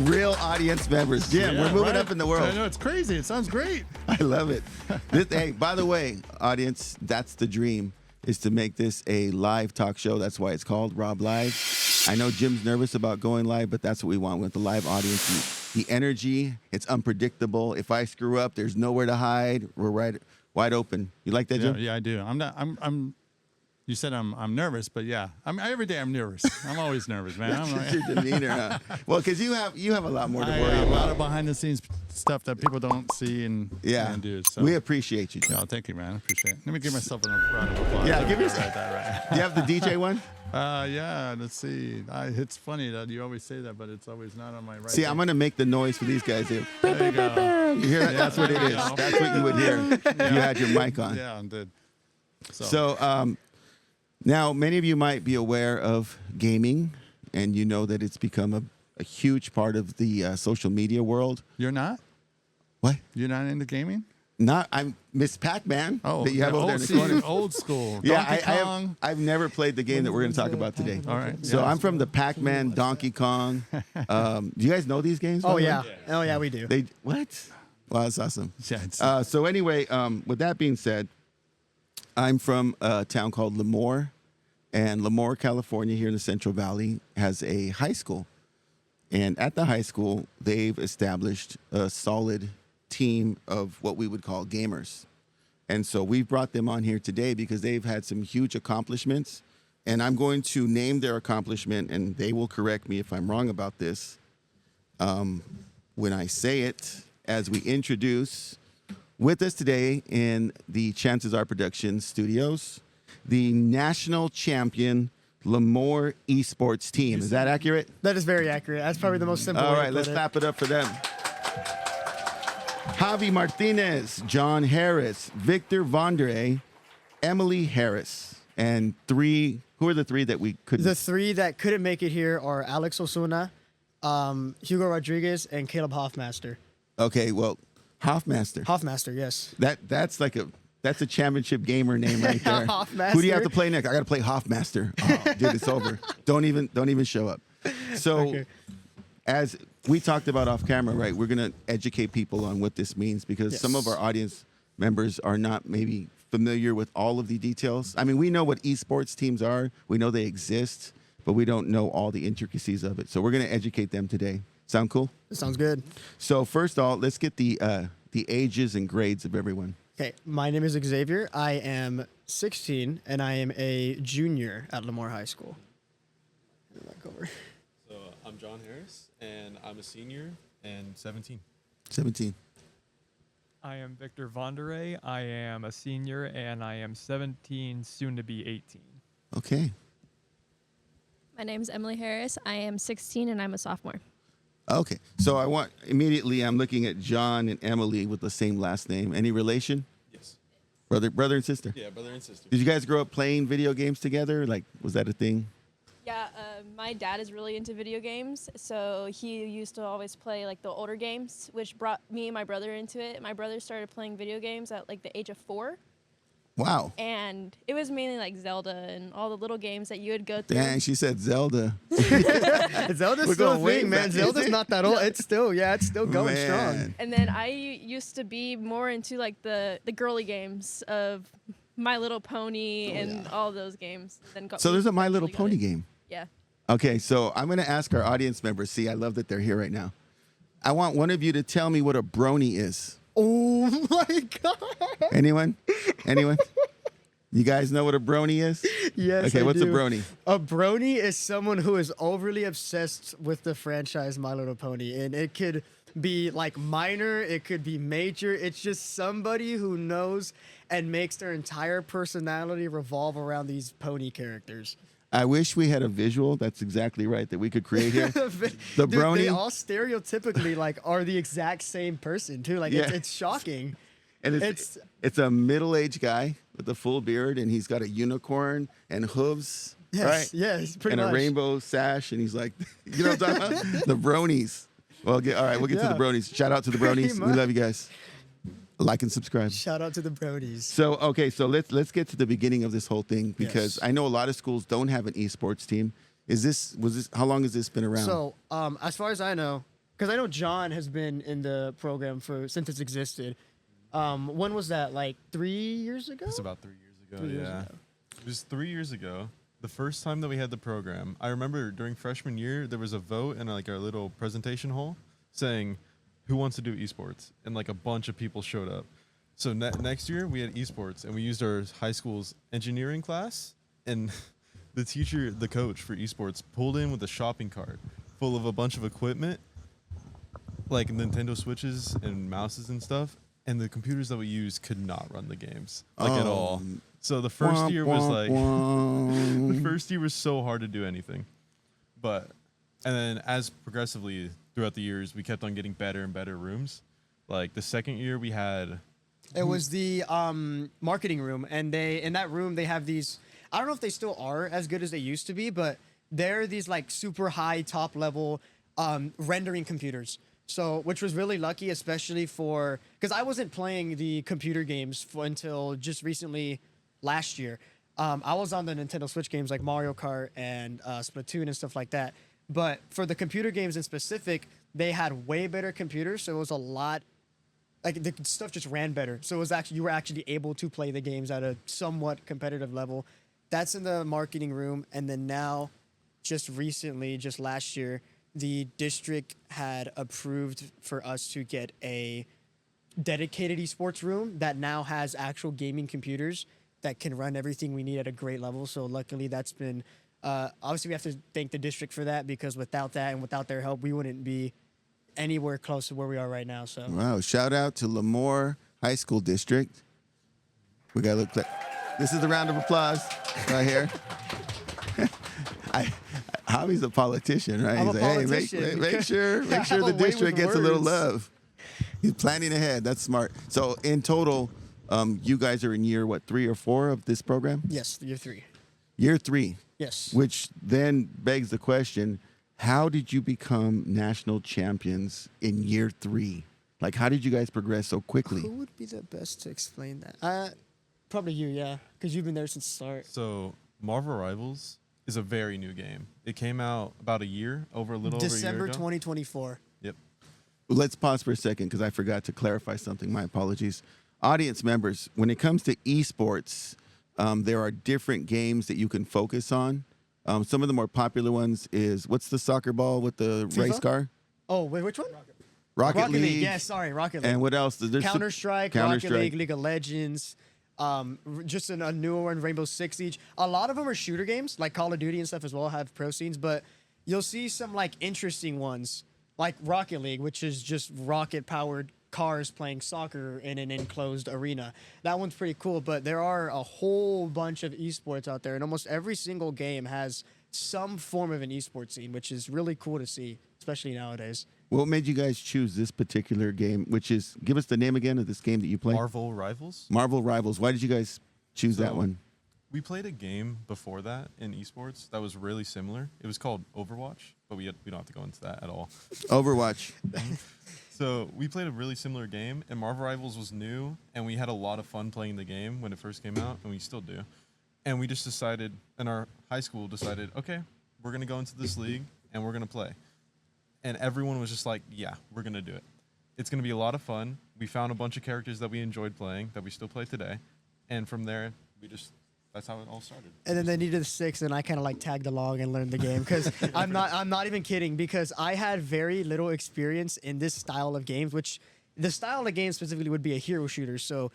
Real audience members. Jim, we're moving up in the world. I know, it's crazy. It sounds great. I love it. Hey, by the way, audience, that's the dream, is to make this a live talk show. That's why it's called RobLive. I know Jim's nervous about going live, but that's what we want with the live audience. The energy, it's unpredictable. If I screw up, there's nowhere to hide. We're wide open. You like that, Jim? Yeah, I do. You said I'm nervous, but yeah, every day I'm nervous. I'm always nervous, man. That's your demeanor, huh? Well, because you have a lot more to worry about. A lot of behind the scenes stuff that people don't see and do. So. We appreciate you, Jim. No, thank you, man. I appreciate it. Let me give myself a round of applause. Yeah, give yourself. Right. Do you have the DJ one? Yeah, let's see. It's funny that you always say that, but it's always not on my right. See, I'm going to make the noise for these guys here. There you go. You hear that? That's what it is. That's what you would hear if you had your mic on. Yeah, I did. So now, many of you might be aware of gaming, and you know that it's become a huge part of the social media world. You're not? What? You're not into gaming? I'm Miss Pac-Man that you have over there in the corner. Old school. Yeah, I've never played the game that we're going to talk about today. All right. So I'm from the Pac-Man, Donkey Kong. Do you guys know these games? Oh, yeah. Oh, yeah, we do. What? Wow, that's awesome. Yeah, so anyway, with that being said, I'm from a town called Lemoore, and Lemoore, California, here in the Central Valley, has a high school. And at the high school, they've established a solid team of what we would call gamers. And so we've brought them on here today because they've had some huge accomplishments. And I'm going to name their accomplishment, and they will correct me if I'm wrong about this when I say it, as we introduce with us today in the Chances Are Productions studios, the national champion Lemoore Esports team. Is that accurate? That is very accurate. That's probably the most simple way All to right, put let's it. clap it up for them. Javi Martinez, John Harris, Victor Vondre, Emily Harris, and who are the three that we couldn't? The three that couldn't make it here are Alex Osuna, Hugo Rodriguez, and Caleb Hoffmaster. Okay, well, Hoffmaster. Hoffmaster, yes. That's a championship gamer name right there. Hoffmaster. Who do you have to play next? I got to play Hoffmaster. Oh, dude, it's over. Don't even show up. So, Okay. As we talked about off camera, right, we're going to educate people on what this means because some of our audience members are not maybe familiar with all of the details. I mean, we know what esports teams are. We know they exist, but we don't know all the intricacies of it. So we're going to educate them today. Sound cool? Sounds good. So first of all, let's get the ages and grades of everyone. Okay, my name is Xavier. I am 16, and I am a junior at Lemoore High School. So I'm John Harris, and I'm a senior and 17. 17. I am Victor Vondere. I am a senior, and I am 17, soon to be 18. Okay. My name's Emily Harris. I am 16, and I'm a sophomore. Okay. So I'm looking at John and Emily with the same last name. Any relation? Yes. Brother and sister? Yeah, brother and sister. Did you guys grow up playing video games together? Like, was that a thing? Yeah, my dad is really into video games, so he used to always play like the older games, which brought me and my brother into it. My brother started playing video games at like the age of 4. Wow. And it was mainly like Zelda and all the little games that you would go through. Dang, she said Zelda. Zelda's We're still a going way thing, back. man. Is Zelda's it? not that old. It's still going Man. strong. And then I used to be more into like the girly games of My Little Pony and all those games. So there's a My Little Pony game. Yeah. Okay, so I'm going to ask our audience members. See, I love that they're here right now. I want one of you to tell me what a brony is. Oh, my God. Anyone? You guys know what a brony is? Yes, Okay, I what's do. a brony? A brony is someone who is overly obsessed with the franchise My Little Pony. And it could be like minor, it could be major. It's just somebody who knows and makes their entire personality revolve around these pony characters. I wish we had a visual. That's exactly right that we could create here. The Dude, brony. they all stereotypically like are the exact same person too. Like Yeah. it's shocking. And it's a middle-aged guy with a full beard, and he's got a unicorn and hooves, Yes, right? yes, pretty and much. a rainbow sash, and he's like, you know what I'm talking about? The bronies. Well, all right, we'll get to the bronies. Shout out to the bronies. We much. love you guys. Like and subscribe. Shout out to the bronies. So, okay, so let's get to the beginning of this whole thing because Yes. I know a lot of schools don't have an esports team. How long has this been around? So, as far as I know, because I know John has been in the program since it's existed. When was that? Like 3 years ago? It's about 3 years ago. 3 years yeah, ago. it was 3 years ago. The first time that we had the program, I remember during freshman year there was a vote in like our little presentation hall saying who wants to do esports, and like a bunch of people showed up. So next year we had esports, and we used our high school's engineering class, and the coach for esports pulled in with a shopping cart full of a bunch of equipment, like Nintendo Switches and mouses and stuff, and the computers that we used could not run the games at all. So the first year was like the first year was so hard to do anything. And then as progressively throughout the years, we kept on getting better and better rooms. Like the second year we had It was the marketing room, and in that room they have these. I don't know if they still are as good as they used to be, but they're these like super high top level rendering computers. So, which was really lucky, especially because I wasn't playing the computer games until just recently last year. I was on the Nintendo Switch games like Mario Kart and Splatoon and stuff like that. But for the computer games in specific, they had way better computers, so it was a lot. Like the stuff just ran better, so it was you were actually able to play the games at a somewhat competitive level. That's in the marketing room, and then now, just recently, just last year, the district had approved for us to get a dedicated esports room that now has actual gaming computers that can run everything we need at a great level. So luckily, that's been obviously we have to thank the district for that, because without that and without their help, we wouldn't be anywhere close to where we are right now. So Wow! Shout out to Lemoore High School District. We gotta look. This is the round of applause right here. Javi's a politician, right? I'm He's a like, politician. Hey, make sure I have a the way district with gets a little words. love. He's planning ahead. That's smart. So in total, you guys are in year 3 or 4 of this program? yes, year 3. Year 3. Yes. Which then begs the question: how did you become national champions in year 3? Like, how did you guys progress so quickly? Who would be the best to explain that? Probably you, yeah, because you've been there since the start. So Marvel Rivals is a very new game. It came out about a little over a year December ago. 2024. Yep. Let's pause for a second because I forgot to clarify something. My apologies. Audience members, when it comes to esports, there are different games that you can focus on. Some of the more popular ones is, what's the soccer ball with the FIFA? race car? Oh, wait, which one? Rocket League. Yeah, sorry, Rocket League. And what else? There's Counter-Strike, Rocket League, League of Legends, just a newer one, Rainbow Six Siege. A lot of them are shooter games, like Call of Duty and stuff as well, have pro scenes, but you'll see some like interesting ones, like Rocket League, which is just rocket-powered cars playing soccer in an enclosed arena. That one's pretty cool, but there are a whole bunch of esports out there, and almost every single game has some form of an esports scene, which is really cool to see, especially nowadays. What made you guys choose this particular game, which is, give us the name again of this game that you play? Marvel Rivals. Marvel Rivals. Why did you guys choose that So- one? We played a game before that in esports that was really similar. It was called Overwatch, but we don't have to go into that at all. Overwatch. So we played a really similar game, and Marvel Rivals was new, and we had a lot of fun playing the game when it first came out, and we still do. And we just decided, and our high school decided, okay, we're going to go into this league, and we're going to play. And everyone was just like, yeah, we're going to do it. It's going to be a lot of fun. We found a bunch of characters that we enjoyed playing, that we still play today. And from there, that's how it all started. And then they needed a 6, and I kind of like tagged along and learned the game, because I'm not even kidding, because I had very little experience in this style of games, which the style of game specifically would be a hero shooter. So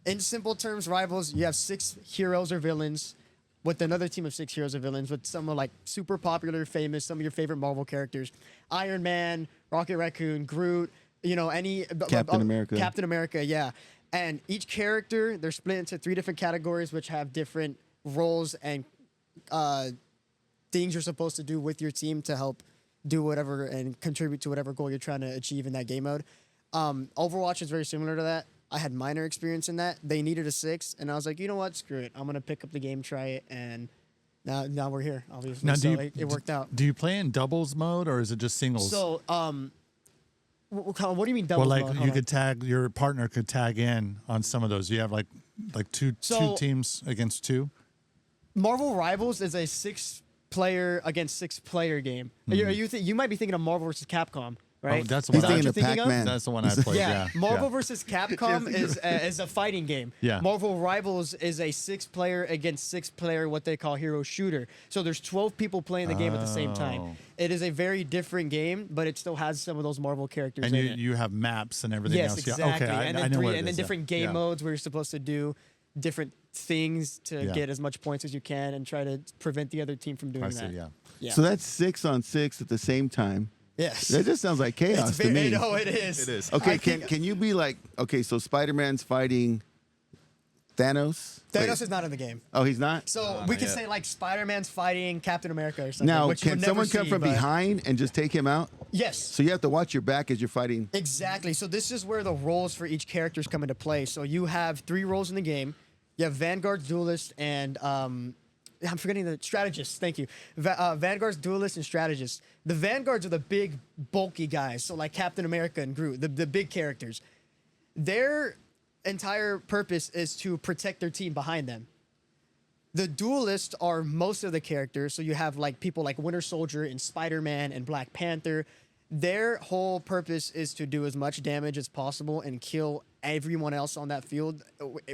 in simple terms, Rivals, you have 6 heroes or villains with another team of 6 heroes or villains with some are like super popular, famous, some of your favorite Marvel characters: Iron Man, Rocket Raccoon, Groot, any Captain America. Captain America, yeah. And each character, they're split into 3 different categories, which have different roles and things you're supposed to do with your team to help do whatever and contribute to whatever goal you're trying to achieve in that game mode. Overwatch is very similar to that. I had minor experience in that. They needed a 6, and I was like, you know what, screw it. I'm gonna pick up the game, try it, and now we're here. Obviously, Now, so it worked out. Do you play in doubles mode or is it just singles? So, what do you mean double? well, like mode? you Hold on. could tag your partner could tag in on some of those. You have like two teams against 2. Marvel Rivals is a 6-player against 6-player game. You might be thinking of Marvel vs. Capcom, right? Oh, that's the He's one. thinking you're of thinking of? Pac-Man. That's the one I played. Yeah, Yeah. Marvel yeah. vs. Capcom is a fighting game. Yeah. Marvel Rivals is a 6-player against 6-player, what they call hero shooter. So there's 12 people playing the game at the same time. Oh. It is a very different game, but it still has some of those Marvel characters And in you, it. you have maps and everything Yes, else. Yeah. exactly. Okay, and I then know what it and then is, different yeah. game Yeah. modes where you're supposed to do different things to Yeah. get as much points as you can and try to prevent the other team from doing I that. see. Yeah. Yeah. So that's 6-on-6 at the same time. Yes. That just sounds like chaos It's to me. no, it is. It is. Okay, I think- can you be like, okay, so Spider-Man's fighting Thanos? Thanos Wait. is not in the game. Oh, he's not? So not we could yet. say like Spider-Man's fighting Captain America or something. Now, which you can would never someone come see, from but- behind and just take him out? Yes. So you have to watch your back as you're fighting. Exactly. So this is where the roles for each characters come into play. So you have 3 roles in the game. You have Vanguard, Duelist, and I'm forgetting the Strategist. Thank you. Vanguard's, Duelist, and Strategist. The Vanguards are the big, bulky guys. So like Captain America and Groot, the big characters. Their entire purpose is to protect their team behind them. The Duelists are most of the characters. So you have like people like Winter Soldier and Spider-Man and Black Panther. Their whole purpose is to do as much damage as possible and kill everyone else on that field,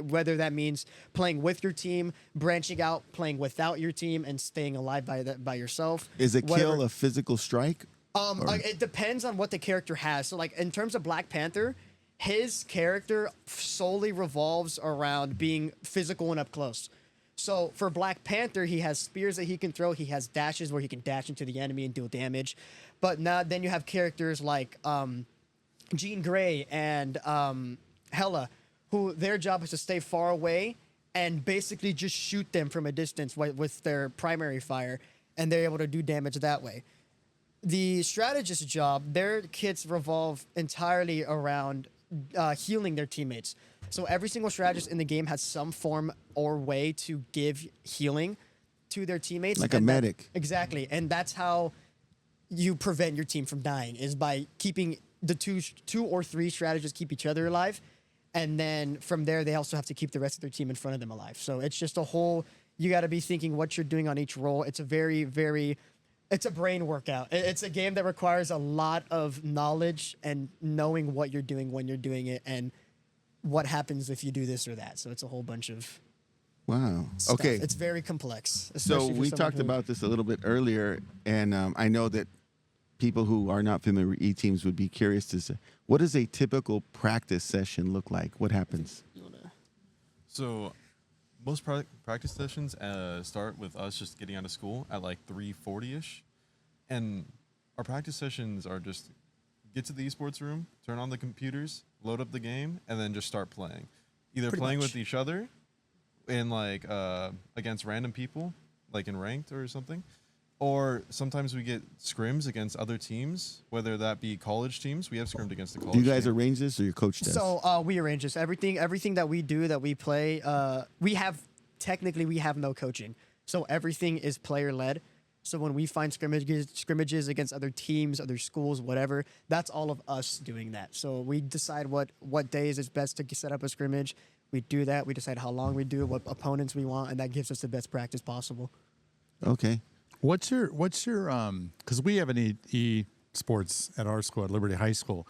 whether that means playing with your team, branching out, playing without your team, and staying alive by yourself. Is a Whatever. kill a physical strike? It depends on what the character has. So, like in terms of Black Panther, his character solely revolves around being physical and up close. So for Black Panther, he has spears that he can throw. He has dashes where he can dash into the enemy and deal damage. But now then you have characters like Jean Grey and Hela, who their job is to stay far away and basically just shoot them from a distance with their primary fire, and they're able to do damage that way. The strategist's job, their kits revolve entirely around healing their teammates. So every single strategist in the game has some form or way to give healing to their teammates. Like a and that- medic. Exactly. And that's how you prevent your team from dying, is by keeping the two or three strategists keep each other alive. And then from there, they also have to keep the rest of their team in front of them alive. So it's just a whole, you got to be thinking what you're doing on each role. It's a it's a brain workout. It's a game that requires a lot of knowledge and knowing what you're doing when you're doing it and what happens if you do this or that. So it's a whole bunch of Wow. stuff. Okay. It's very complex. So especially for we someone talked who- about this a little bit earlier, and I know that people who are not familiar with E-teams would be curious to say, what does a typical practice session look like? What happens? So most practice sessions start with us just getting out of school at like 3:40ish, and our practice sessions are just get to the esports room, turn on the computers, load up the game, and then just start playing. Either Pretty playing much. with each other, in like against random people, like in ranked or something, or sometimes we get scrims against other teams, whether that be college teams. We have scrimmed against the college. Do you guys team. arrange this, or your coach does? So we arrange this. Everything that we do, that we play, we have no coaching. So everything is player led. So when we find scrimmages against other teams, other schools, whatever, that's all of us doing that. So we decide what days is best to set up a scrimmage. We do that. We decide how long we do it, what opponents we want, and that gives us the best practice possible. Okay. What's your because we have an e-sports at our school at Liberty High School.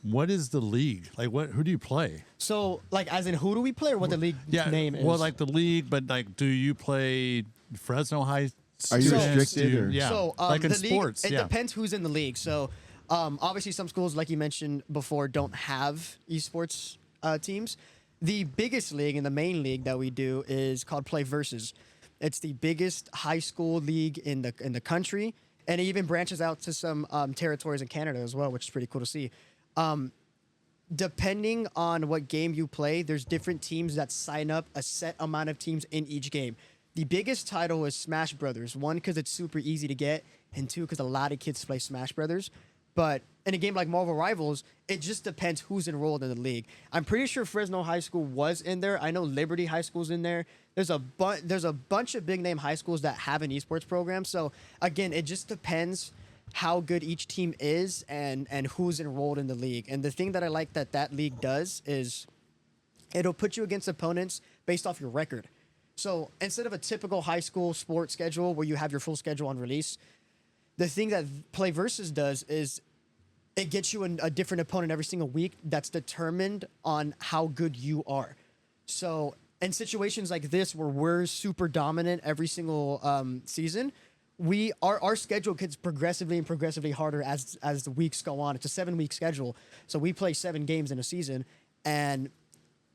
What is the league? Like who do you play? So like as in who do we play or what the league name is? Well, like the league, but like do you play Fresno High? Are you students? restricted, Do you- or- Yeah. So like in the league, sports. it yeah. depends who's in the league. So obviously some schools, like you mentioned before, don't have esports teams. The biggest league and the main league that we do is called Play Versus. It's the biggest high school league in the country, and it even branches out to some territories in Canada as well, which is pretty cool to see. Depending on what game you play, there's different teams that sign up, a set amount of teams in each game. The biggest title is Smash Brothers. One, because it's super easy to get, and two, because a lot of kids play Smash Brothers. But in a game like Marvel Rivals, it just depends who's enrolled in the league. I'm pretty sure Fresno High School was in there. I know Liberty High School's in there. There's a bunch of big name high schools that have an esports program. So again, it just depends how good each team is and who's enrolled in the league. And the thing that I like that league does is it'll put you against opponents based off your record. So instead of a typical high school sports schedule where you have your full schedule on release, the thing that Play Versus does is it gets you a different opponent every single week that's determined on how good you are. So in situations like this where we're super dominant every single season, our schedule gets progressively harder as the weeks go on. It's a 7-week schedule, so we play 7 games in a season, and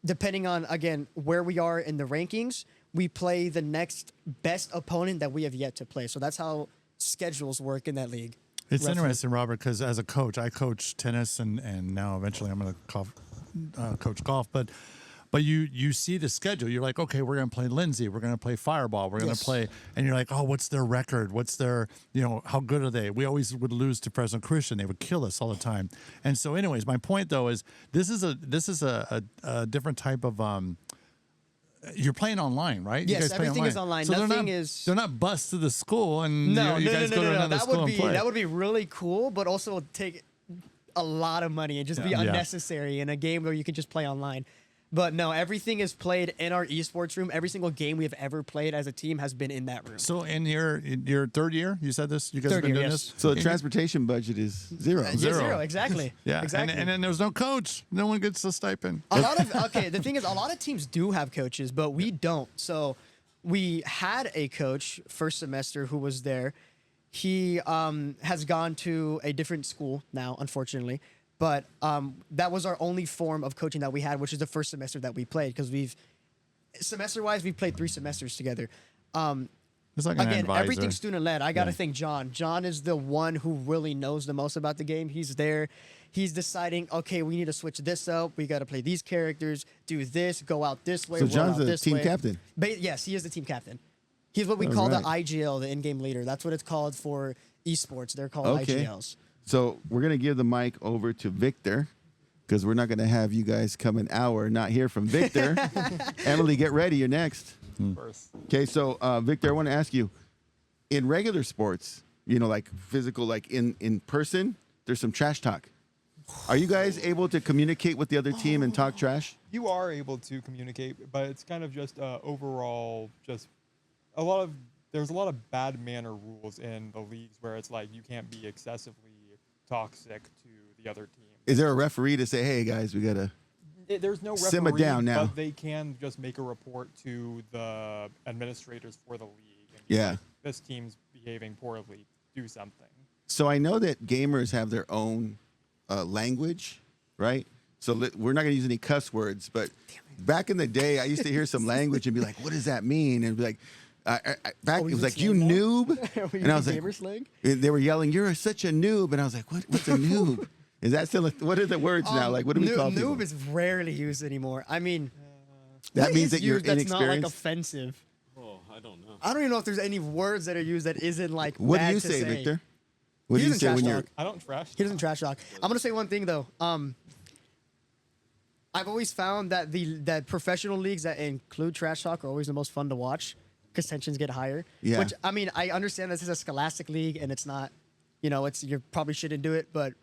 depending on, again, where we are in the rankings, we play the next best opponent that we have yet to play. So that's how schedules work in that league. It's interesting, Robert, because as a coach, I coach tennis, and now eventually I'm going to coach golf. But you see the schedule. You're like, okay, we're going to play Lindsay. We're going to play Fireball. We're going to play, and you're like, oh, what's their record? What's their, how good are they? We always would lose to Fresno Christian. They would kill us all the time. And so, anyways, my point though is this is a different type of you're playing online, right? Yes, you guys play everything is online. So Nothing they're not bused to the school and No. you guys go to another school and play. That would be really cool, but also take a lot of money and just be unnecessary in a game where you can just play online. But no, everything is played in our esports room. Every single game we have ever played as a team has been in that room. So in your third year, you said this? You guys have been doing this? So the transportation budget is zero. Zero, exactly. Yeah, exactly. And then there's no coach. No one gets a stipend. The thing is, a lot of teams do have coaches, but we don't. So we had a coach first semester who was there. He has gone to a different school now, unfortunately. But that was our only form of coaching that we had, which is the first semester that we played, because semester-wise, we've played 3 semesters together. It's like an Again, advisor. everything's student-led. I got to thank John. John is the one who really knows the most about the game. He's there. He's deciding, okay, we need to switch this up. We got to play these characters, do this, go out this way. So roll John's out the this team way. captain. Yes, he is the team captain. He's what we call the IGL, the in-game leader. That's what it's called for esports. They're called IGLs. So we're going to give the mic over to Victor, because we're not going to have you guys come an hour not hear from Victor. Emily, get ready. You're next. Okay, so Victor, I want to ask you, in regular sports, like physical, like in person, there's some trash talk. Are you guys able to communicate with the other team and talk trash? You are able to communicate, but it's kind of just overall just there's a lot of bad manner rules in the leagues where it's like you can't be excessively toxic to the other team. Is there a referee to say, hey, guys, we got to There's no referee, simmer down now? but they can just make a report to the administrators for the league. And Yeah. like, this team's behaving poorly. Do something. So I know that gamers have their own language, right? So we're not going to use any cuss words, but back in the day, I used to hear some language and be like, what does that mean? And be like, it was like, you noob. And I was like, slang? they were yelling, you're such a noob. And I was like, what's a noob? Is that still, what are the words now? Like, what do we call people? Noob is rarely used anymore. I mean, That what means is that you're used that's not like inexperienced? offensive. Oh, I don't know. I don't even know if there's any words that are used that isn't like What do bad you to say, Victor? What He do you doesn't say trash when you're... talk. I don't trash. He doesn't trash talk. I'm gonna say one thing though. I've always found that that professional leagues that include trash talk are always the most fun to watch because tensions get higher. Yeah. Which I mean, I understand this is a scholastic league and it's not, you probably shouldn't do it, but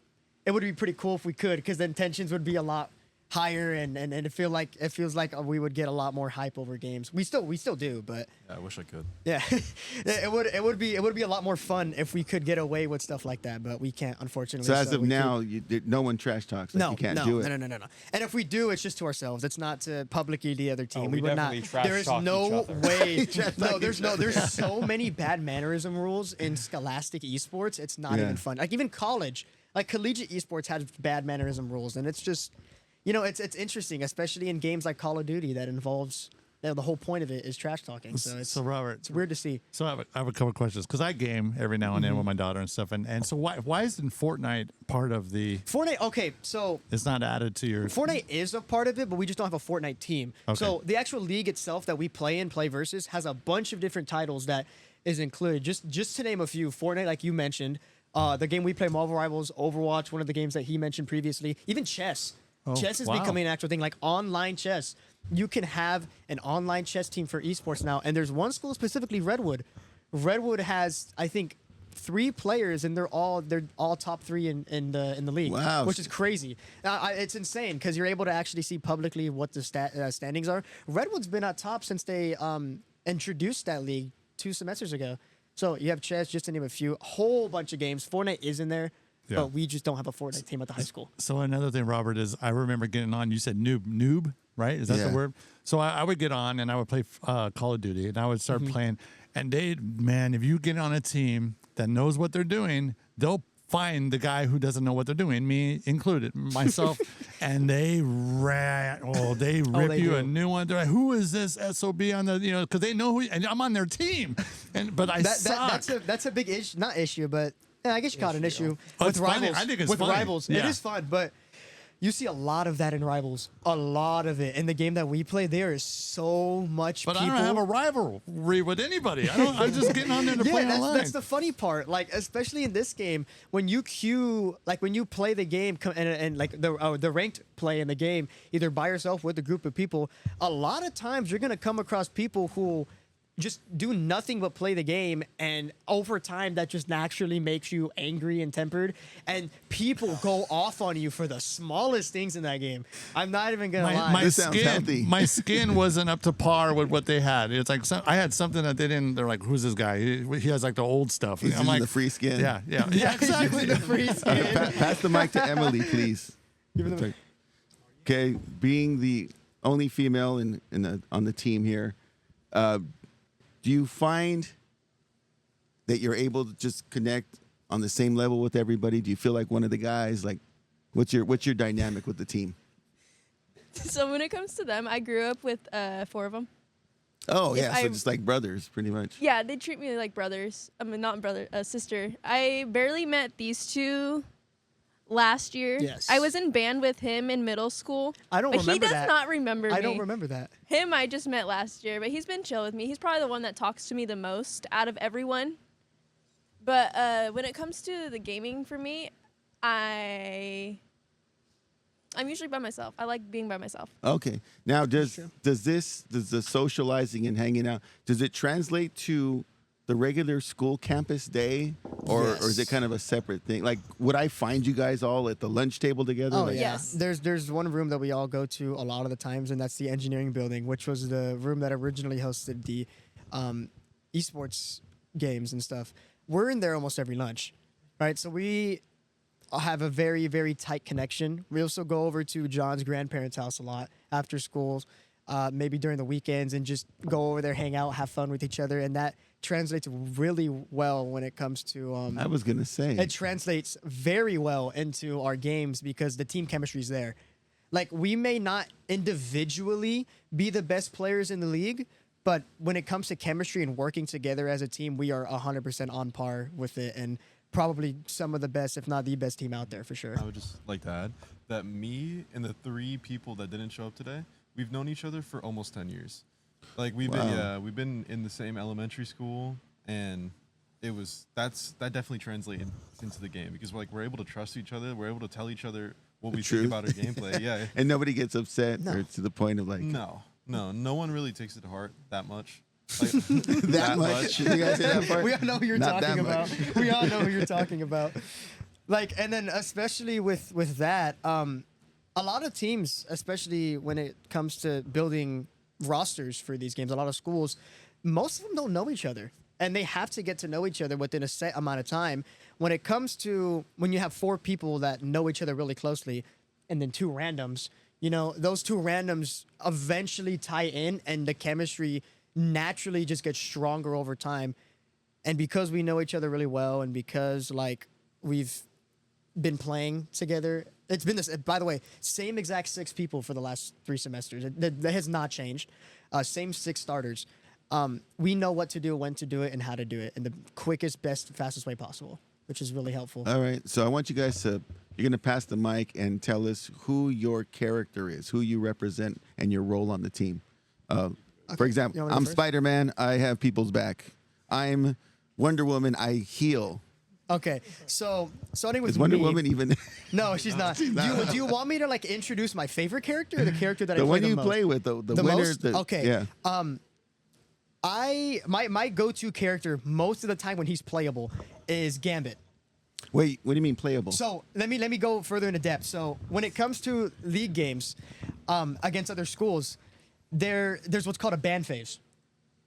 it would be pretty cool if we could, because then tensions would be a lot higher and it feels like we would get a lot more hype over games. We still do, but Yeah, I wish I could. yeah, it would be a lot more fun if we could get away with stuff like that, but we can't, unfortunately. So as of we now, no one trash talks. Like you can't do it. No. And if we do, it's just to ourselves. It's not to publicly the other team. Oh, we we would not. definitely trash There is talk no each other. way. No, there's so many bad mannerism rules in scholastic esports. It's not Yeah. even fun. Like even college, like collegiate esports has bad mannerism rules, and it's just, it's interesting, especially in games like Call of Duty that involves. The whole point of it is trash talking. So Robert, it's weird to see. So I have a couple of questions because I game every now and then with my daughter and stuff, and so why isn't Fortnite part of the? Fortnite. Okay, so It's not added to your. Fortnite is a part of it, but we just don't have a Fortnite team. Okay. So the actual league itself that we play in, Play Versus, has a bunch of different titles that is included. Just to name a few, Fortnite, like you mentioned, the game we play, Marvel Rivals, Overwatch, one of the games that he mentioned previously, even chess. Oh, Chess is wow. becoming an actual thing, like online chess. You can have an online chess team for esports now, and there's one school specifically, Redwood. Redwood has, I think, 3 players, and they're all top 3 in the league. Wow. Which is crazy. It's insane because you're able to actually see publicly what the standings are. Redwood's been at top since they introduced that league 2 semesters ago. So you have chess, just to name a few, a whole bunch of games. Fortnite is in there. Yeah. but we just don't have a Fortnite team at the high school. So another thing, Robert, is I remember getting on. You said noob, right? Is that Yeah. the word? So I would get on and I would play Call of Duty, and I would start playing. And if you get on a team that knows what they're doing, they'll find the guy who doesn't know what they're doing, me included, myself, and they rip they you do. a new one. They're like, who is this SOB on the, because they know who, and I'm on their team, but I suck. That's a big issue, not issue, but yeah, I guess you call it an issue Oh, with it's funny. rivals. I think it's with funny. rivals, Yeah. it is fun, but you see a lot of that in rivals. A lot of it in the game that we play. There is so much. But people. I don't have a rivalry with anybody. I'm just getting on there to play online. That's the funny part. Like, especially in this game, when you when you play the game and like the ranked play in the game, either by yourself with a group of people, a lot of times you're gonna come across people who just do nothing but play the game, and over time that just naturally makes you angry and tempered, and people go off on you for the smallest things in that game. I'm not even gonna lie. My This sounds healthy. skin, my skin wasn't up to par with what they had. It's like I had something that they didn't. They're like, "Who's this guy? He has like the old stuff." He's I'm using like, the free skin. Yeah, Yeah, exactly. the free skin. Pass the mic to Emily, please. Okay, being the only female on the team here, do you find that you're able to just connect on the same level with everybody? Do you feel like one of the guys? Like, what's your dynamic with the team? So when it comes to them, I grew up with 4 of them. Oh yeah, so I- just like brothers, pretty much. Yeah, they treat me like brothers. I mean, not brother, sister. I barely met these two last year. Yes. I was in band with him in middle school. I don't but remember he does that. not remember me. I don't remember that. Him, I just met last year, but he's been chill with me. He's probably the one that talks to me the most out of everyone. But when it comes to the gaming for me, I'm usually by myself. I like being by myself. Okay. Now, does the socializing and hanging out, does it translate to the regular school campus day, or is it Yes. kind of a separate thing? Like, would I find you guys all at the lunch table together? Oh Like, yeah. Yes. There's one room that we all go to a lot of the times, and that's the engineering building, which was the room that originally hosted the esports games and stuff. We're in there almost every lunch, right? So we have a very, very tight connection. We also go over to John's grandparents' house a lot after schools, maybe during the weekends, and just go over there, hang out, have fun with each other, and that translates really well when it comes to. I was gonna say. It translates very well into our games because the team chemistry is there. Like, we may not individually be the best players in the league, but when it comes to chemistry and working together as a team, we are 100% on par with it, and probably some of the best, if not the best team out there for sure. I would just like to add that me and the 3 people that didn't show up today, we've known each other for almost 10 years. Like we've been in the same elementary school, and that definitely translated into the game because we're able to trust each other. We're able to tell each other what we truth. think about our gameplay. Yeah. And nobody gets upset No. or to the point of like No one really takes it to heart that much. Like, that much. You guys say that part? We all know who you're Not talking that about. much. We all know who you're talking about. Like, and then especially with that, a lot of teams, especially when it comes to building rosters for these games, a lot of schools, most of them don't know each other, and they have to get to know each other within a set amount of time. When it comes to when you have 4 people that know each other really closely, and then 2 randoms, those 2 randoms eventually tie in, and the chemistry naturally just gets stronger over time. And because we know each other really well, and because like we've been playing together, it's been this. By the way, same exact 6 people for the last 3 semesters. That has not changed. Same 6 starters. We know what to do, when to do it, and how to do it in the quickest, best, fastest way possible, which is really helpful. All right. So I want you guys you're going to pass the mic and tell us who your character is, who you represent, and your role on the team. For example, You want me to I'm go first? Spider-Man. I have people's back. I'm Wonder Woman. I heal. Okay, so starting with Is Wonder me, Woman even No, she's not. Do you want me to like introduce my favorite character or the character that I the play one the you most? play with? The The winner. most? Okay. Yeah. My go-to character most of the time when he's playable is Gambit. Wait. What do you mean playable? So let me go further into depth. So when it comes to league games against other schools, there's what's called a ban phase,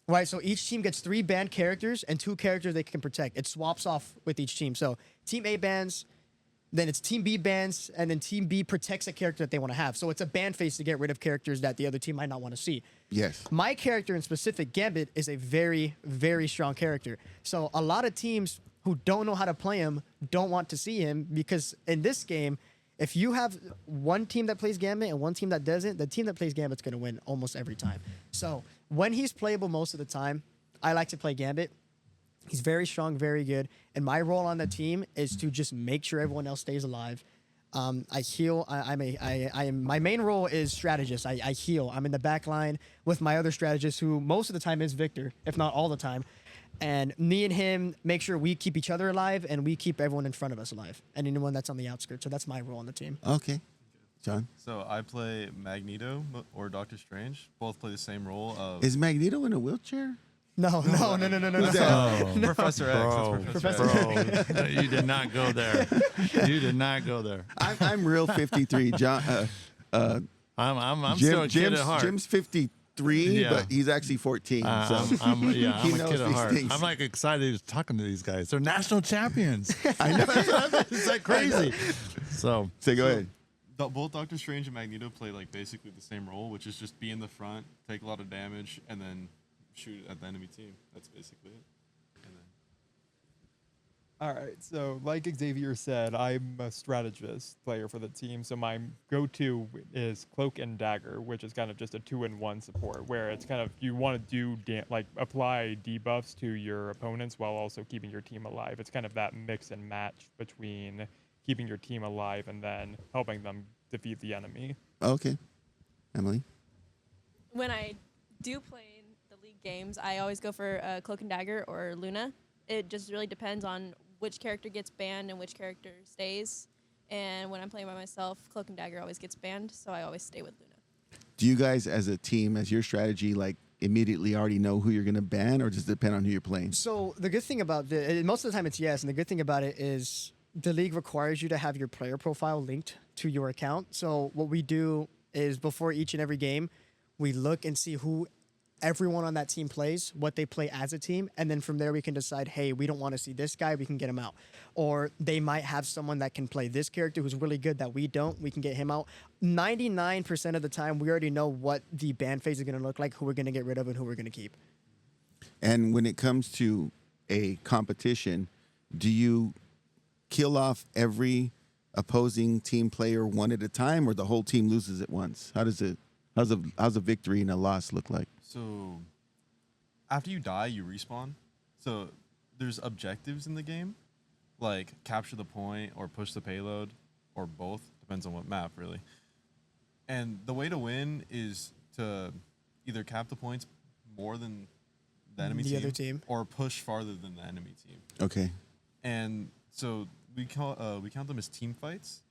right? So each team gets 3 banned characters and 2 characters they can protect. It swaps off with each team. So team A bans, Then it's Team B bans, and then Team B protects a character that they want to have. So it's a ban phase to get rid of characters that the other team might not want to see. Yes. My character in specific, Gambit, is a very, very strong character. So a lot of teams who don't know how to play him don't want to see him, because in this game, if you have one team that plays Gambit and one team that doesn't, the team that plays Gambit's going to win almost every time. So when he's playable most of the time, I like to play Gambit. He's very strong, very good. And my role on the team is to just make sure everyone else stays alive. I heal. My main role is strategist. I heal. I'm in the back line with my other strategist, who most of the time is Victor, if not all the time. And me and him make sure we keep each other alive, and we keep everyone in front of us alive, and anyone that's on the outskirts. So that's my role on the team. Okay. John? So I play Magneto or Doctor Strange. Both play the same role of Is Magneto in a wheelchair? No. Who's that? Professor X. Bro, That's Professor X. bro, you did not go there. You did not go there. I'm real 53. John, I'm still a kid at heart. Jim's 53, Yeah. but he's actually 14. So I'm he a knows kid at these heart. things. I'm like excited talking to these guys. They're national champions. I know. It's like crazy. So So go ahead. Both Doctor Strange and Magneto play like basically the same role, which is just be in the front, take a lot of damage, and then shoot at the enemy team. That's basically it. And then All right, so like Xavier said, I'm a strategist player for the team, so my go-to is Cloak and Dagger, which is kind of just a 2-in-1 support, where it's kind of you want to do apply debuffs to your opponents while also keeping your team alive. It's kind of that mix and match between keeping your team alive and then helping them defeat the enemy. Okay. Emily? When I do play in the league games, I always go for Cloak and Dagger or Luna. It just really depends on which character gets banned and which character stays. And when I'm playing by myself, Cloak and Dagger always gets banned, so I always stay with Luna. Do you guys, as a team, as your strategy, like immediately already know who you're going to ban, or does it depend on who you're playing? So the good thing about most of the time it's yes, and the good thing about it is the league requires you to have your player profile linked to your account. So what we do is before each and every game, we look and see who everyone on that team plays, what they play as a team, and then from there we can decide, hey, we don't want to see this guy, we can get him out. Or they might have someone that can play this character who's really good that we don't, we can get him out. 99% of the time, we already know what the ban phase is going to look like, who we're going to get rid of and who we're going to keep. And when it comes to a competition, do you kill off every opposing team player one at a time, or the whole team loses at once? How's a victory and a loss look like? So after you die, you respawn. So there's objectives in the game, like capture the point or push the payload, or both. Depends on what map, really. And the way to win is to either cap the points more than the enemy The other team. or push farther than the enemy team. Okay. And so we count them as team fights,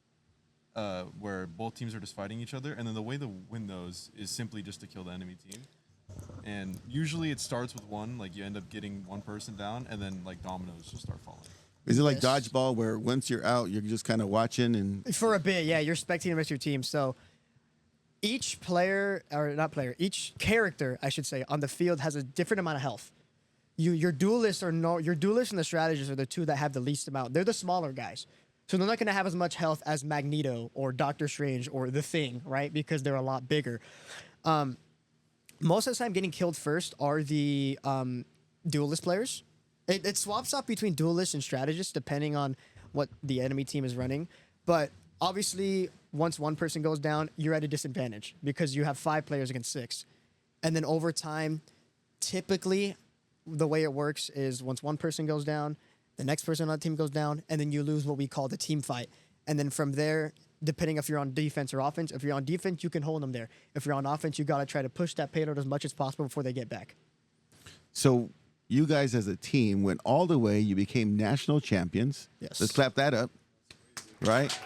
where both teams are just fighting each other. And then the way to win those is simply just to kill the enemy team. And usually it starts with one, like you end up getting one person down, and then like dominoes just start falling. Is it like Yes. dodgeball, where once you're out, you're just kind of watching and For a bit, yeah, you're spectating with your team. So each player, or not player, each character, I should say, on the field has a different amount of health. Your duelists and the strategists are the two that have the least amount. They're the smaller guys. So they're not going to have as much health as Magneto or Doctor Strange or The Thing, right? Because they're a lot bigger. Most of the time, getting killed first are the duelist players. It swaps up between duelists and strategists depending on what the enemy team is running. But obviously, once one person goes down, you're at a disadvantage because you have 5 players against 6. And then over time, typically, the way it works is once one person goes down, the next person on the team goes down, and then you lose what we call the team fight. And then from there, depending if you're on defense or offense, if you're on defense, you can hold them there. If you're on offense, you got to try to push that payload as much as possible before they get back. so you guys as a team went all the way. You became national champions. Yes. Let's clap that up. Right?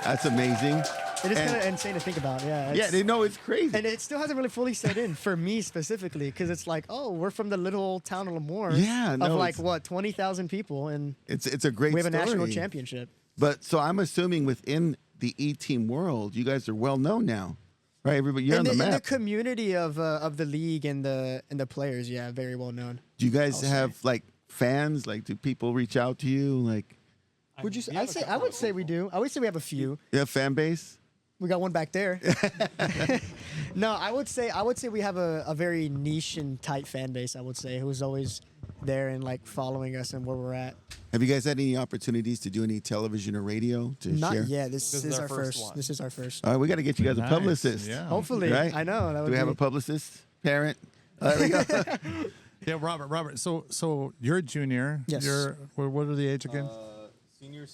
That's amazing. It is And- kind of insane to think about. Yeah. Yeah, they know it's crazy. And it still hasn't really fully set in for me specifically because it's like, oh, we're from the little town of Lemoore. Yeah, Of no, like, it's- what, 20,000 people, and It's a great we have a story. national championship. But so I'm assuming within the E-team world, you guys are well known now, right? Everybody, you're on the in the map. community of the league and the players, yeah, very well known. Do you guys I'll have like fans? Like, do people reach out to you? Like, Would you? We I have a say. couple I would of say we people. do. I would say we have a few. You have fan base? We got one back there. No, I would say we have a very niche and tight fan base. I would say who's always there and like following us and where we're at. Have you guys had any opportunities to do any television or radio to Not share? yet. This is our first. one. This is our first. All right, we got to get you guys a Nice, publicist. yeah. Hopefully, Right? I know. That would Do we have be- a publicist, parent? There we go. Yeah, Robert. So you're a junior. Yes. What are the age again? Senior,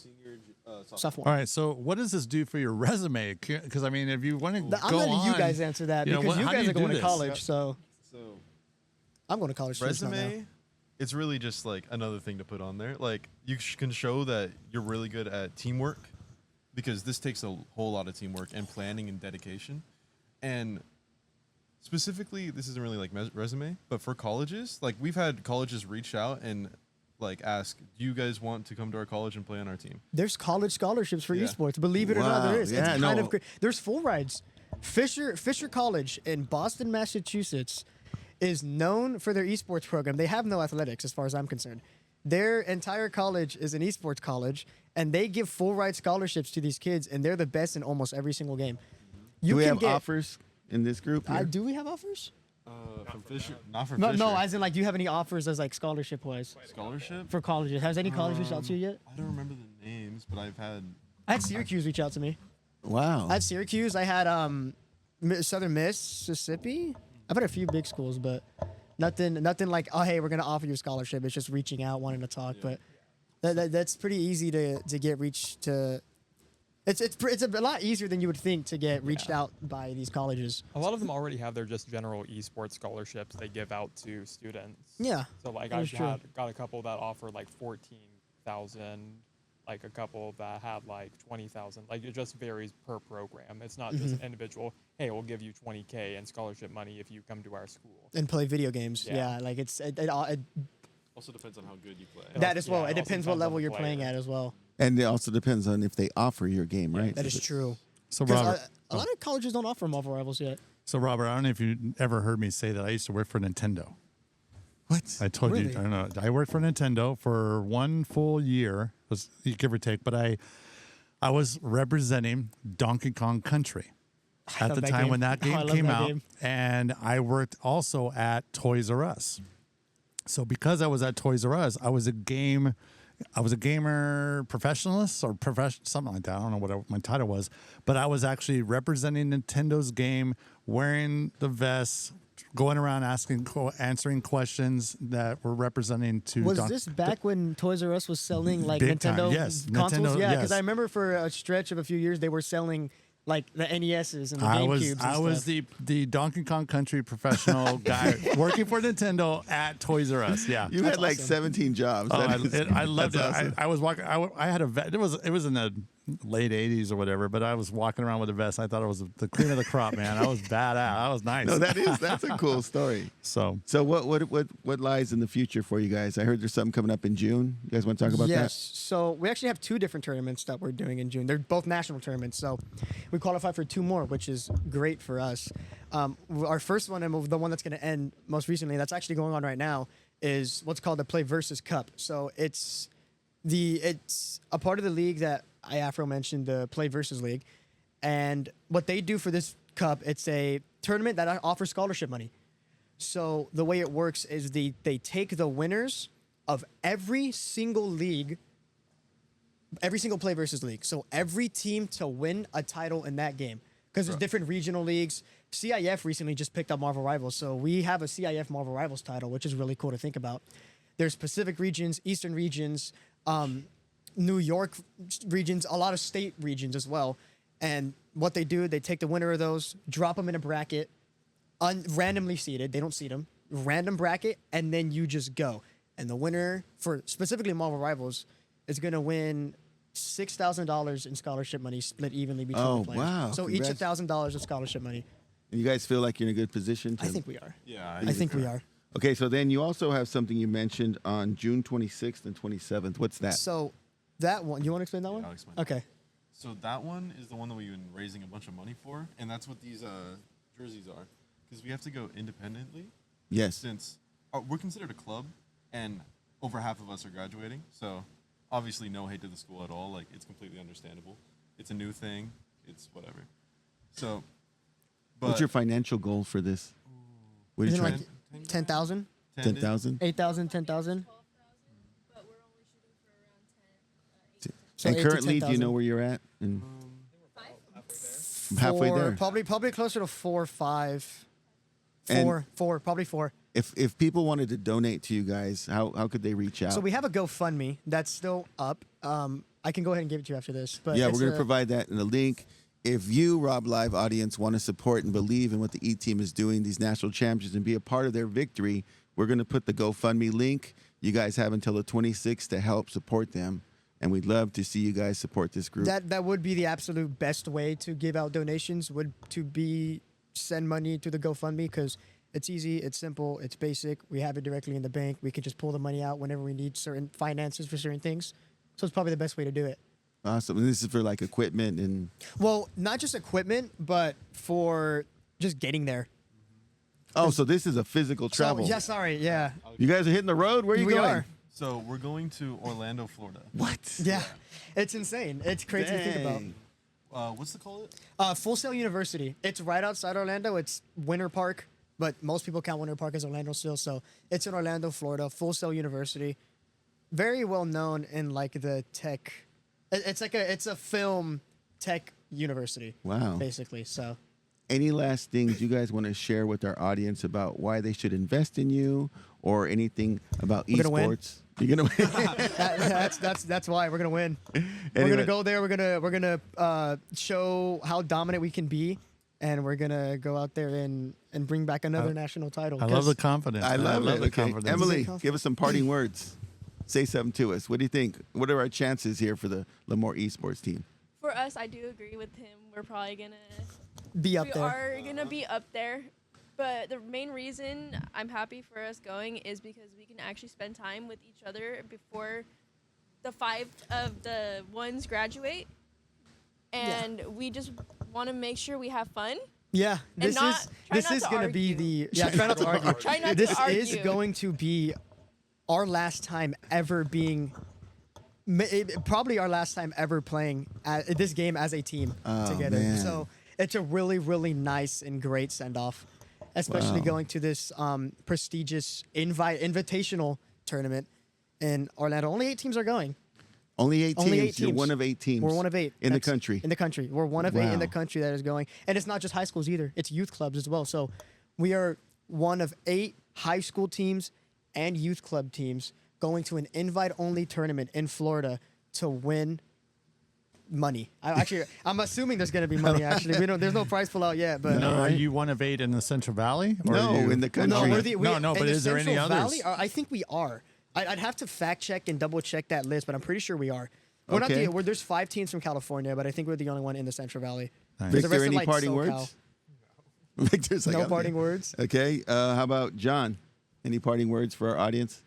sophomore? All right. So what does this do for your resume? Because I mean, if you want to I'm go letting on, you guys answer that you know, because you how do guys you are do going to this? college. So So I'm going to college. soon, so now. resume, it's really just like another thing to put on there. Like you can show that you're really good at teamwork, because this takes a whole lot of teamwork and planning and dedication. And specifically, this isn't really like resume, but for colleges, like we've had colleges reach out and like ask, do you guys want to come to our college and play on our team? There's college scholarships for Yeah. esports. Believe it or not, there Wow. is. Yeah, It's kind no. of great. There's full rides. Fisher College in Boston, Massachusetts, is known for their esports program. They have no athletics, as far as I'm concerned. Their entire college is an esports college, and they give full ride scholarships to these kids, and they're the best in almost every single game. Do we can have get- offers in this group? Here? Do we have offers? From Fisher, not from No, Fisher. no. As in, like, do you have any offers as like scholarship wise Scholarship. for colleges? Has any college reached out to you yet? I don't remember the names, but I've had. I had Syracuse reach out to me. Wow. I had Syracuse. I had Southern Mississippi. I've had a few big schools, but nothing like, oh, hey, we're gonna offer you a scholarship. It's just reaching out, wanting to talk. But that's pretty easy to get reached to. It's a lot easier than you would think to get reached out by these colleges. A lot of them already have their just general esports scholarships they give out to students. Yeah, So like that I've is true. got a couple that offer like 14,000, like a couple that had like 20,000. Like it just varies per program. It's not just an individual. Hey, we'll give you 20K in scholarship money if you come to our school. And play video games. Yeah. Yeah, like it Also depends on how good you play. that as well. Yeah, It it also depends what depends on level the you're playing player. at as well. And it also depends on if they offer your game, right? That is true. So 'Cause Robert, a lot of colleges don't offer Marvel Rivals yet. I don't know if you ever heard me say that I used to work for Nintendo. What? I told you, Really? I don't know. I worked for Nintendo for 1 full year, was give or take, but I was representing Donkey Kong Country at love the that time game. when that Oh, I game love came that out, game. and I worked also at Toys R Us. So because I was at Toys R Us, I was a gamer professionalist or something like that. I don't know what my title was, but I was actually representing Nintendo's game, wearing the vest, going around answering questions that were representing to. Was this back when Toys R Us was selling like Big time, Nintendo yes. consoles? Nintendo, Yeah, because yes. I remember for a stretch of a few years they were selling like the NESs and the GameCubes. I was the Donkey Kong Country professional guy working for Nintendo at Toys R Us. Yeah. You had like 17 jobs. Oh, That is- I loved it. that's awesome. I was walking. I had a vest. It was in the late '80s or whatever. But I was walking around with a vest. I thought it was the cream of the crop, man. I was badass. That was nice. No, that's a cool story. So So what lies in the future for you guys? I heard there's something coming up in June. You guys want to talk about Yes. So we actually have 2 different tournaments that we're doing in June. They're both national tournaments. So we qualified for 2 more, which is great for us. Our first one, and the one that's going to end most recently, that's actually going on right now, is what's called the Play Versus Cup. So it's a part of the league that Afro mentioned, the Play Versus League. And what they do for this cup, it's a tournament that offers scholarship money. So the way it works is they take the winners of every single league, every single Play Versus league. So every team to win a title in that game. Because there's different regional leagues. CIF recently just picked up Marvel Rivals. So we have a CIF Marvel Rivals title, which is really cool to think about. There's Pacific regions, Eastern regions, New York regions, a lot of state regions as well. And what they do, they take the winner of those, drop them in a bracket, randomly seeded. They don't seed them. Random bracket, and then you just go. And the winner for specifically Marvel Rivals is going to win $6,000 in scholarship money split evenly between Oh, the players. wow. So each $1,000 of scholarship money. And you guys feel like you're in a good position? I think we are. Yeah, I think we are. Okay, so then you also have something you mentioned on June 26th and 27th. What's that? So that one, you want to explain that one? I'll explain that. Okay. So that one is the one that we've been raising a bunch of money for, and that's what these jerseys are, because we have to go independently. Yes. Since we're considered a club, and over half of us are graduating, so obviously no hate to the school at all. Like, it's completely understandable. It's a new thing. It's whatever. So, but What's your financial goal for this? What are you Isn't it trying? like 10,000, 10,000. 8,000, 10,000? But we're only shooting for around 10. So And 8 to currently, do you 10,000. know where you're at? And halfway Four, there. Probably closer to 4 or 5. And- Probably 4. If people wanted to donate to you guys, how could they reach out? So we have a GoFundMe that's still up. I can go ahead and give it to you after this. But Yeah, it's we're going to a- provide that in a link. If you, RobLive audience, want to support and believe in what the E team is doing, these national champions, and be a part of their victory, we're going to put the GoFundMe link. You guys have until the 26th to help support them, and we'd love to see you guys support this group. That would be the absolute best way to give out donations, would to be send money to the GoFundMe, because it's easy, it's simple, it's basic. We have it directly in the bank. We can just pull the money out whenever we need certain finances for certain things. So it's probably the best way to do it. Awesome. And this is for like equipment and. Well, not just equipment, but for just getting there. Oh, so this is a physical travel. So, yeah, sorry, yeah. You guys are hitting the road. Where are you We going? are. So we're going to Orlando, Florida. What? Yeah, it's insane. It's crazy to think about. Dang. What's the call it? Full Sail University. It's right outside Orlando. It's Winter Park, but most people count Winter Park as Orlando still. So it's in Orlando, Florida. Full Sail University, very well known in like the tech. It's a film tech university. Wow. Basically. So Any last things you guys want to share with our audience about why they should invest in you, or anything about We're gonna win. esports? You're gonna win. that's why we're gonna win. We're Anyway. gonna go there. We're gonna show how dominant we can be, and we're gonna go out there and bring back another national title. I love the 'Cause confidence. I love it. the Okay. confidence. Emily, confidence. give us some parting words. Say something to us. What do you think? What are our chances here for the Lemoore Esports team? For us, I do agree with him. We're probably gonna be up we there. are gonna be up there. But the main reason I'm happy for us going is because we can actually spend time with each other before the 5 of the ones graduate, and we just want to make sure we have fun. Yeah, this not- is try this not is to gonna be argue. the try not to argue. Try not to This is argue. going to be our last time ever being, probably our last time ever playing this game as a team Oh, together. man. So it's a really really nice and great send off, especially Wow. going to this prestigious invitational tournament in Orlando. Only 8 teams are going. Only 8 Only teams. 8 You're teams. one of 8 teams. We're one of 8 in the That's- country. In the country, we're one of 8 in the Wow. country that is going, and it's not just high schools either. It's youth clubs as well. So we are one of 8 high school teams and youth club teams going to an invite-only tournament in Florida to win money. I'm assuming there's going to be money. Actually, there's no prize pull out yet, but Now, are Alright. you one of 8 in the Central Valley? Or No, are you- in the country. no, No, in but the is there any Central others? Valley, I think we are. I'd have to fact check and double check that list, but I'm pretty sure we are. We're Okay. not there's 5 teams from California, but I think we're the only one in the Central Valley. Nice. The Victor, rest are any like parting SoCal. words? Victor's like, No I'm parting good. words. Okay. How about John? Any parting words for our audience?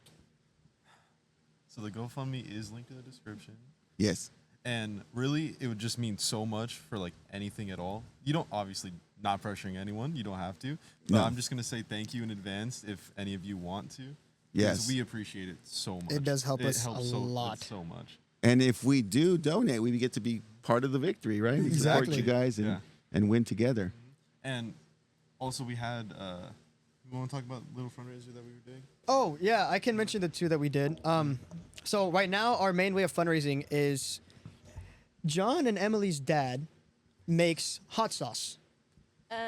So the GoFundMe is linked in the description. Yes. And really, it would just mean so much for like anything at all. You don't obviously not pressuring anyone. You don't have to. But No. I'm just gonna say thank you in advance if any of you want to. Yes. Because we appreciate it so much. It does help us helps a lot. so much. And if we do donate, we get to be part of the victory, right? We support Exactly. you guys Yeah. and win together. And also, we had. We want to talk about little fundraiser that we were doing. Oh yeah, I can mention the 2 that we did. So right now our main way of fundraising is John and Emily's dad makes hot sauce.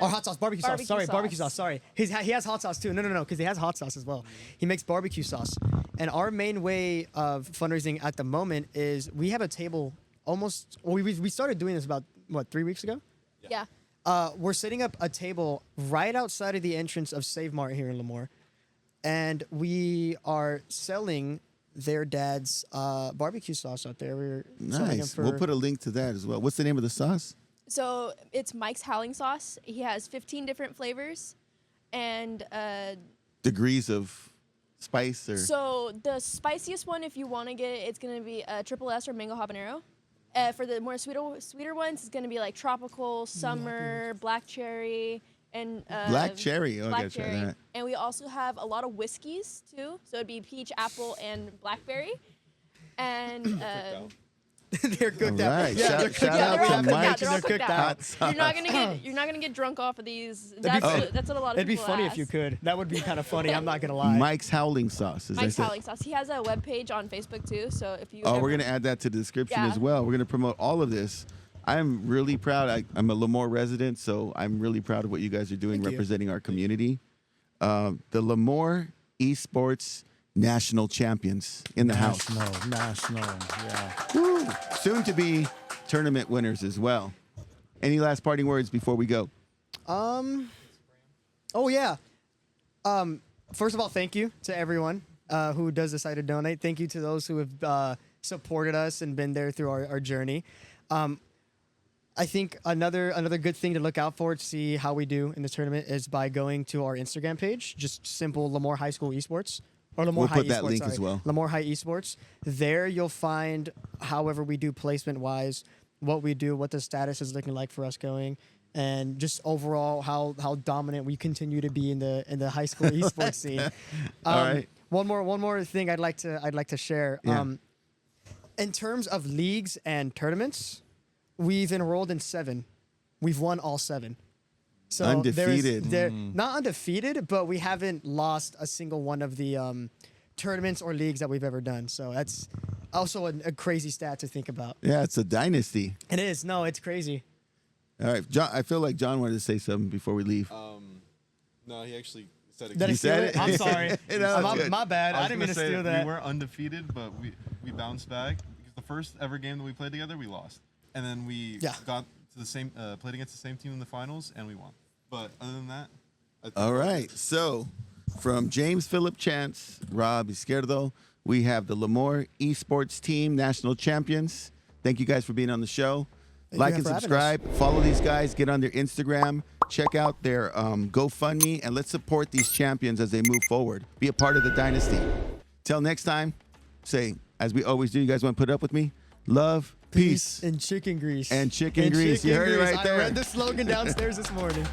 Or hot sauce, barbecue sauce. barbecue Sorry, sauce. barbecue sauce. Sorry, he has hot sauce too. No, because he has hot sauce as well. He makes barbecue sauce, and our main way of fundraising at the moment is we have a table. We started doing this about 3 weeks ago. Yeah. We're setting up a table right outside of the entrance of Save Mart here in Lemoore, and we are selling their dad's barbecue sauce out there. We're selling it Nice. for We'll put a link to that as well. What's the name of the sauce? So it's Mike's Howling Sauce. He has 15 different flavors, and Degrees of spice or so the spiciest one, if you want to get it, it's gonna be a triple S or mango habanero. For the more sweeter ones, it's gonna be like tropical, summer, black cherry, and black cherry. Oh, I black gotta try cherry. that. And we also have a lot of whiskeys too. So it'd be peach, apple, and blackberry. And They're cooked All out. right. Yeah, Shout- they're cooked shout out. out to We have Mike. mention They're all they're cooked out. Hot sauce. You're not gonna get drunk off of these. That's It'd be- that's what a lot of It'd be people funny ask. if you could. That would be kind of funny. I'm not gonna lie. Mike's Howling Sauce. As I Mike's said. Howling Sauce. He has a webpage on Facebook too. So if you Oh, ever- we're going to add that to the description Yeah. as well. We're going to promote all of this. I'm really proud. I'm a Lemoore resident, so I'm really proud of what you guys are doing Thank you. representing our community. The Lemoore Esports National Champions in the house. National, yeah. Woo. Soon to be tournament winners as well. Any last parting words before we go? Oh yeah. First of all, thank you to everyone who does decide to donate. Thank you to those who have supported us and been there through our journey. I think another good thing to look out for to see how we do in this tournament is by going to our Instagram page, just simple Lemoore High School Esports. Or Lemoore We'll High put that Esports, link sorry. as well. Lemoore High Esports. There you'll find however we do placement wise, what we do, what the status is looking like for us going, and just overall how dominant we continue to be in the high school esports scene. All right. One more thing I'd like to share. Yeah. In terms of leagues and tournaments, we've enrolled in 7. We've won all 7. So Undefeated. Not undefeated, but we haven't lost a single one of the tournaments or leagues that we've ever done. So that's also a crazy stat to think about. Yeah, it's a dynasty. It is. No, it's crazy. All right, John. I feel like John wanted to say something before we leave. No, he actually said it. Did I You steal said it? it? I'm sorry. No, it's good. my bad. I didn't mean to steal that. We weren't undefeated, but we bounced back because the first ever game that we played together, we lost, and then we got to the same played against the same team in the finals, and we won. But other than that, I think All right. So, from James Phillip Chance, Rob Izquierdo, we have the Lemoore Esports Team National Champions. Thank you guys for being on the show. Like and for having subscribe. Follow these guys. Get on their Instagram. Check out their GoFundMe, and let's support these champions as they move forward. Be a part of the dynasty. Till next time, say, as we always do, you guys want to put up with me? Love, peace, And chicken grease. and chicken grease. You heard it right there. I read the slogan downstairs this morning.